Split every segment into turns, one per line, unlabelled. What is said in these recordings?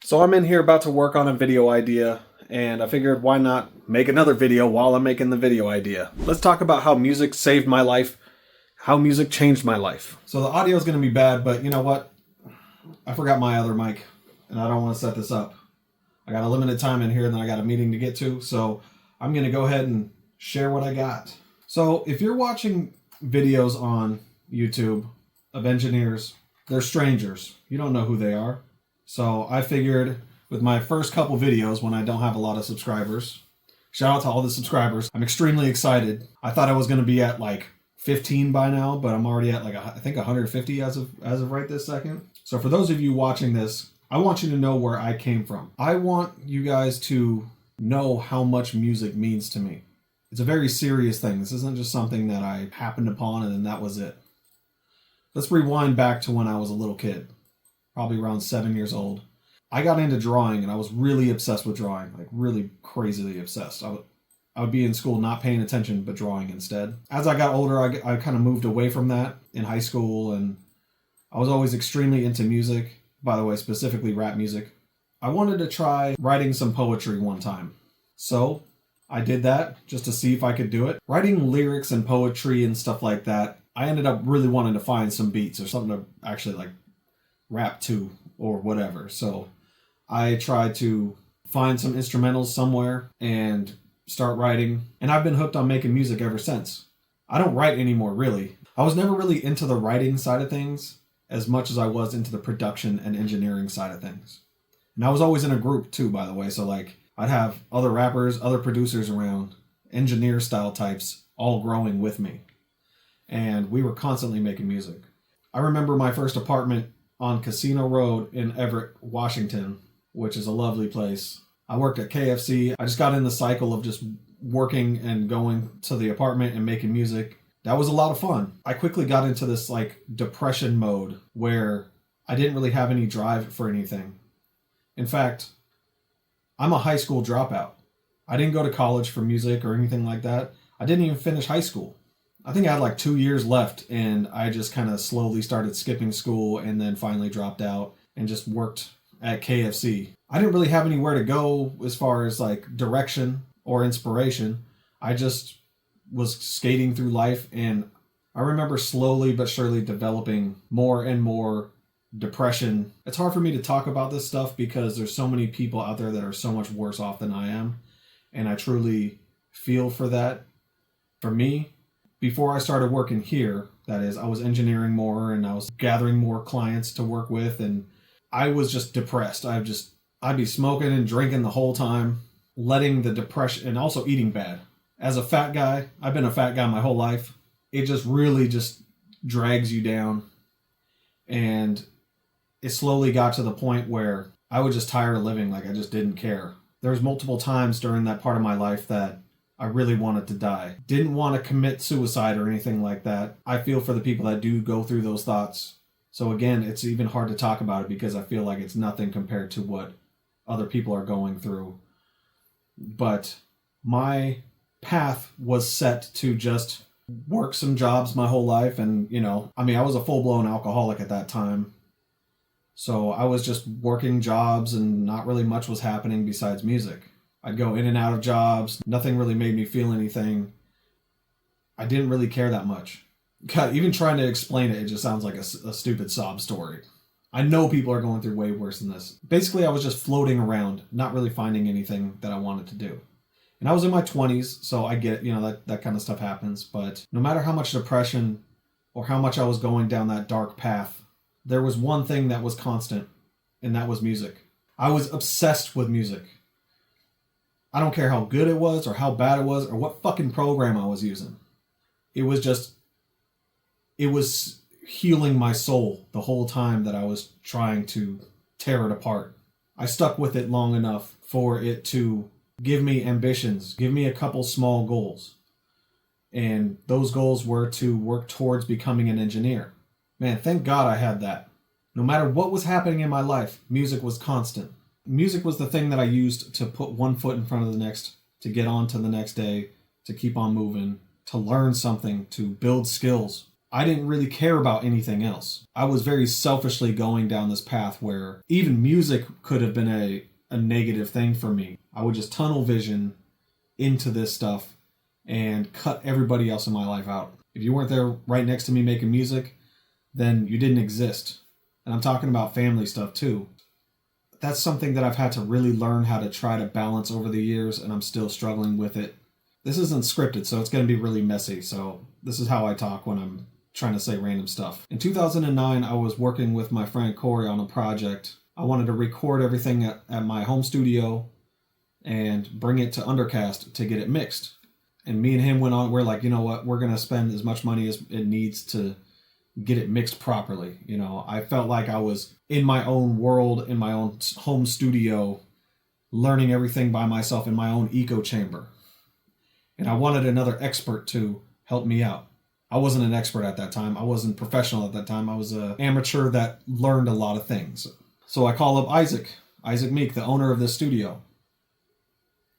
So I'm in here about to work on a video idea, and I figured why not make another video while I'm making the video idea. Let's talk about how music saved my life, how music changed my life. So the audio is going to be bad, but you know what? I forgot my other mic, and I don't want to set this up. I got a limited time in here, and then I got a meeting to get to, so I'm going to go ahead and share what I got. So if you're watching videos on YouTube of engineers, they're strangers. You don't know who they are. So I figured with my first couple videos when I don't have a lot of subscribers, shout out to all the subscribers, I'm extremely excited. I thought I was going to be at like 15 by now, but I'm already at like I think 150 as of right this second. So for those of you watching this, I want you to know where I came from. I want you guys to know how much music means to me. It's a very serious thing. This isn't just something that I happened upon and then that was it. Let's rewind back to when I was a little kid. Probably around 7 years old. I got into drawing and I was really obsessed with drawing, like really crazily obsessed. I would be in school not paying attention but drawing instead. As I got older, I kind of moved away from that in high school, and I was always extremely into music, by the way, specifically rap music. I wanted to try writing some poetry one time. So I did that just to see if I could do it. Writing lyrics and poetry and stuff like that, I ended up really wanting to find some beats or something to actually like rap to or whatever. So I tried to find some instrumentals somewhere and start writing, and I've been hooked on making music ever since. I don't write anymore, really. I was never really into the writing side of things as much as I was into the production and engineering side of things. And I was always in a group too, by the way. So like I'd have other rappers, other producers around, engineer style types all growing with me. And we were constantly making music. I remember my first apartment on Casino Road in Everett, Washington, which is a lovely place. I worked at KFC. I just got in the cycle of just working and going to the apartment and making music. That was a lot of fun. I quickly got into this like depression mode where I didn't really have any drive for anything. In fact, I'm a high school dropout. I didn't go to college for music or anything like that. I didn't even finish high school. I think I had like 2 years left, and I just kind of slowly started skipping school and then finally dropped out and just worked at KFC. I didn't really have anywhere to go as far as like direction or inspiration. I just was skating through life, and I remember slowly but surely developing more and more depression. It's hard for me to talk about this stuff because there's so many people out there that are so much worse off than I am, and I truly feel for that. For me, before I started working here, that is, I was engineering more and I was gathering more clients to work with, and I was just depressed. I'd be smoking and drinking the whole time, letting the depression, and also eating bad. As a fat guy, I've been a fat guy my whole life. It just really just drags you down. And it slowly got to the point where I was just tired of living. Like I just didn't care. There was multiple times during that part of my life that I really wanted to die. Didn't want to commit suicide or anything like that. I feel for the people that do go through those thoughts. So again, it's even hard to talk about it because I feel like it's nothing compared to what other people are going through. But my path was set to just work some jobs my whole life. And, I was a full-blown alcoholic at that time. So I was just working jobs and not really much was happening besides music. I'd go in and out of jobs. Nothing really made me feel anything. I didn't really care that much. God, even trying to explain it, it just sounds like a stupid sob story. I know people are going through way worse than this. Basically, I was just floating around, not really finding anything that I wanted to do. And I was in my 20s, so I get, that kind of stuff happens. But no matter how much depression or how much I was going down that dark path, there was one thing that was constant, and that was music. I was obsessed with music. I don't care how good it was or how bad it was or what fucking program I was using. It was healing my soul the whole time that I was trying to tear it apart. I stuck with it long enough for it to give me ambitions, give me a couple small goals. And those goals were to work towards becoming an engineer. Man, thank God I had that. No matter what was happening in my life, music was constant. Music was the thing that I used to put one foot in front of the next, to get on to the next day, to keep on moving, to learn something, to build skills. I didn't really care about anything else. I was very selfishly going down this path where even music could have been a negative thing for me. I would just tunnel vision into this stuff and cut everybody else in my life out. If you weren't there right next to me making music, then you didn't exist. And I'm talking about family stuff too. That's something that I've had to really learn how to try to balance over the years, and I'm still struggling with it. This isn't scripted, so it's going to be really messy. So this is how I talk when I'm trying to say random stuff. In 2009, I was working with my friend Corey on a project. I wanted to record everything at my home studio and bring it to Undercast to get it mixed. And me and him went on, we're like, you know what, we're going to spend as much money as it needs to get it mixed properly. You know, I felt like I was in my own world, in my own home studio, learning everything by myself in my own echo chamber. And I wanted another expert to help me out. I wasn't an expert at that time. I wasn't professional at that time. I was an amateur that learned a lot of things. So I call up Isaac Meek, the owner of this studio.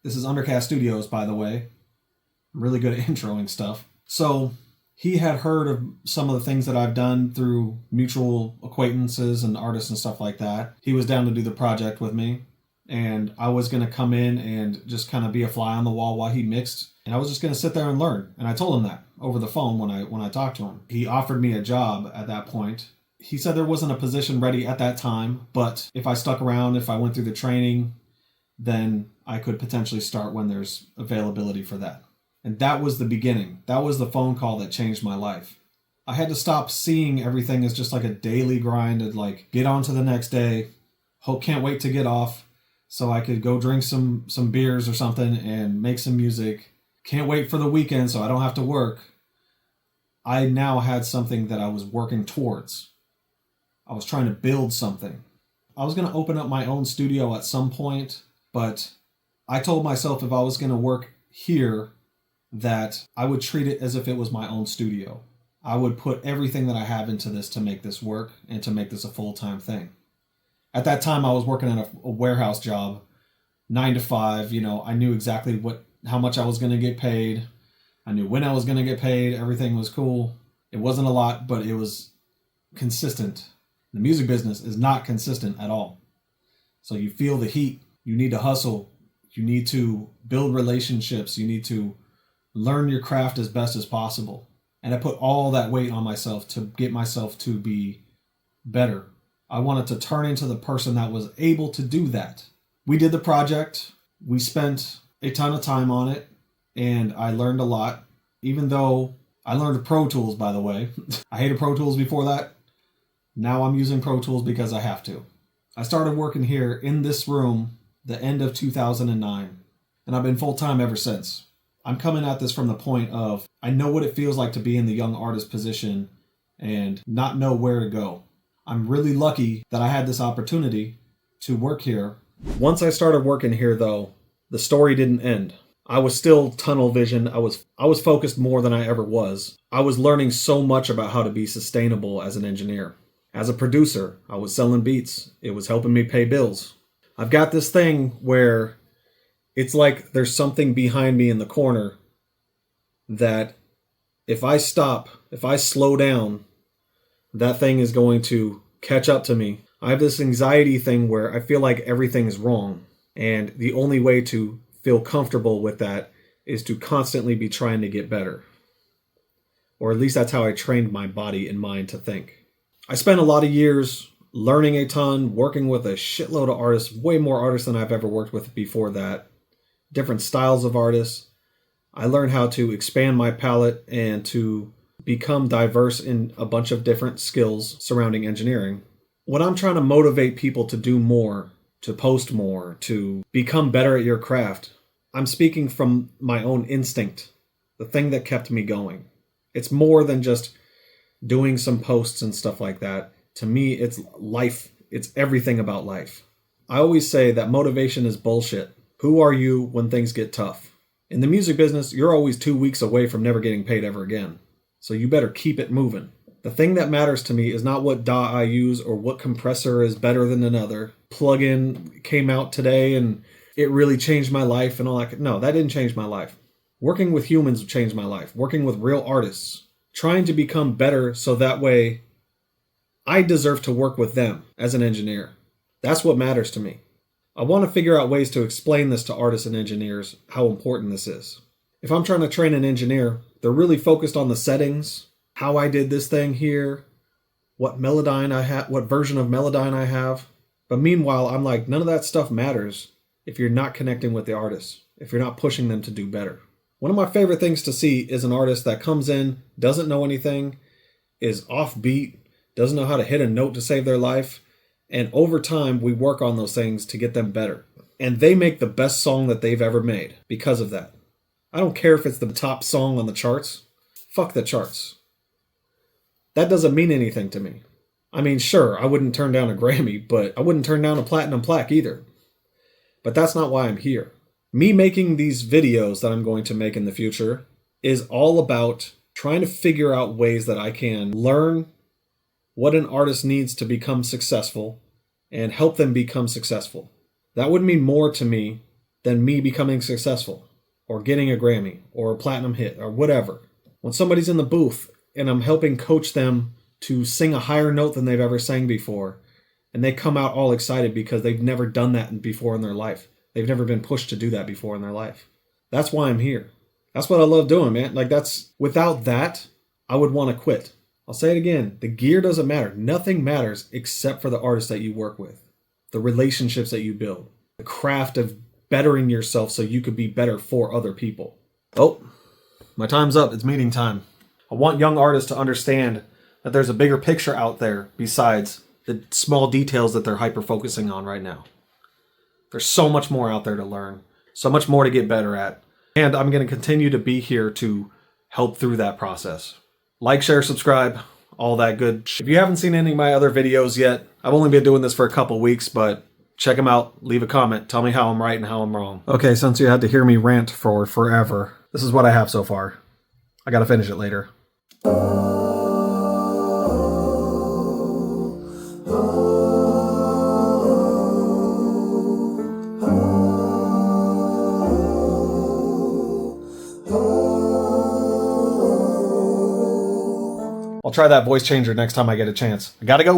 This is Undercast Studios, by the way. I'm really good at introing stuff. So he had heard of some of the things that I've done through mutual acquaintances and artists and stuff like that. He was down to do the project with me, and I was going to come in and just kind of be a fly on the wall while he mixed. And I was just going to sit there and learn. And I told him that over the phone when I talked to him. He offered me a job at that point. He said there wasn't a position ready at that time, but if I stuck around, if I went through the training, then I could potentially start when there's availability for that. And that was the beginning. That was the phone call that changed my life. I had to stop seeing everything as just like a daily grind and like get on to the next day. Can't wait to get off so I could go drink some beers or something and make some music. Can't wait for the weekend so I don't have to work. I now had something that I was working towards. I was trying to build something. I was going to open up my own studio at some point, but I told myself if I was going to work here that I would treat it as if it was my own studio. I would put everything that I have into this to make this work and to make this a full-time thing. At that time, I was working at a warehouse job, 9 to 5. You know, I knew exactly how much I was going to get paid. I knew when I was going to get paid. Everything was cool. It wasn't a lot, but it was consistent. The music business is not consistent at all. So you feel the heat. You need to hustle. You need to build relationships. You need to learn your craft as best as possible. And I put all that weight on myself to get myself to be better. I wanted to turn into the person that was able to do that. We did the project. We spent a ton of time on it, and I learned a lot. Even though I learned Pro Tools, by the way. I hated Pro Tools before that. Now I'm using Pro Tools because I have to. I started working here in this room the end of 2009, and I've been full-time ever since. I'm coming at this from the point of I know what it feels like to be in the young artist position and not know where to go. I'm really lucky that I had this opportunity to work here. Once I started working here, though, the story didn't end. I was still tunnel vision. I was focused more than I ever was. I was learning so much about how to be sustainable as an engineer. As a producer, I was selling beats. It was helping me pay bills. I've got this thing where it's like there's something behind me in the corner that if I stop, if I slow down, that thing is going to catch up to me. I have this anxiety thing where I feel like everything is wrong. And the only way to feel comfortable with that is to constantly be trying to get better. Or at least that's how I trained my body and mind to think. I spent a lot of years learning a ton, working with a shitload of artists, way more artists than I've ever worked with before that. Different styles of artists. I learned how to expand my palette and to become diverse in a bunch of different skills surrounding engineering. When I'm trying to motivate people to do more, to post more, to become better at your craft, I'm speaking from my own instinct, the thing that kept me going. It's more than just doing some posts and stuff like that. To me, it's life. It's everything about life. I always say that motivation is bullshit. Who are you when things get tough? In the music business, you're always 2 weeks away from never getting paid ever again. So you better keep it moving. The thing that matters to me is not what DAW I use or what compressor is better than another. Plugin came out today and it really changed my life and all that. No, that didn't change my life. Working with humans changed my life. Working with real artists trying to become better so that way I deserve to work with them as an engineer. That's what matters to me. I want to figure out ways to explain this to artists and engineers, how important this is. If I'm trying to train an engineer, they're really focused on the settings, how I did this thing here, what Melodyne I have, what version of Melodyne I have. But meanwhile, I'm like, none of that stuff matters if you're not connecting with the artist, if you're not pushing them to do better. One of my favorite things to see is an artist that comes in, doesn't know anything, is offbeat, doesn't know how to hit a note to save their life, and over time we work on those things to get them better. And they make the best song that they've ever made because of that. I don't care if it's the top song on the charts. Fuck the charts. That doesn't mean anything to me. I mean, sure, I wouldn't turn down a Grammy, but I wouldn't turn down a platinum plaque either. But that's not why I'm here. Me making these videos that I'm going to make in the future is all about trying to figure out ways that I can learn what an artist needs to become successful and help them become successful. That would mean more to me than me becoming successful or getting a Grammy or a platinum hit or whatever. When somebody's in the booth and I'm helping coach them to sing a higher note than they've ever sang before, and they come out all excited because they've never done that before in their life. They've never been pushed to do that before in their life. That's why I'm here. That's what I love doing, man. Like without that, I would want to quit. I'll say it again. The gear doesn't matter. Nothing matters except for the artists that you work with, the relationships that you build, the craft of bettering yourself so you could be better for other people. Oh, my time's up. It's meeting time. I want young artists to understand that there's a bigger picture out there besides the small details that they're hyper-focusing on right now. There's so much more out there to learn, so much more to get better at. And I'm going to continue to be here to help through that process. Like, share, subscribe, all that good. If you haven't seen any of my other videos yet, I've only been doing this for a couple weeks, but check them out. Leave a comment. Tell me how I'm right and how I'm wrong. Okay, since you had to hear me rant for forever, this is what I have so far. I gotta finish it later. I'll try that voice changer next time I get a chance. I gotta go.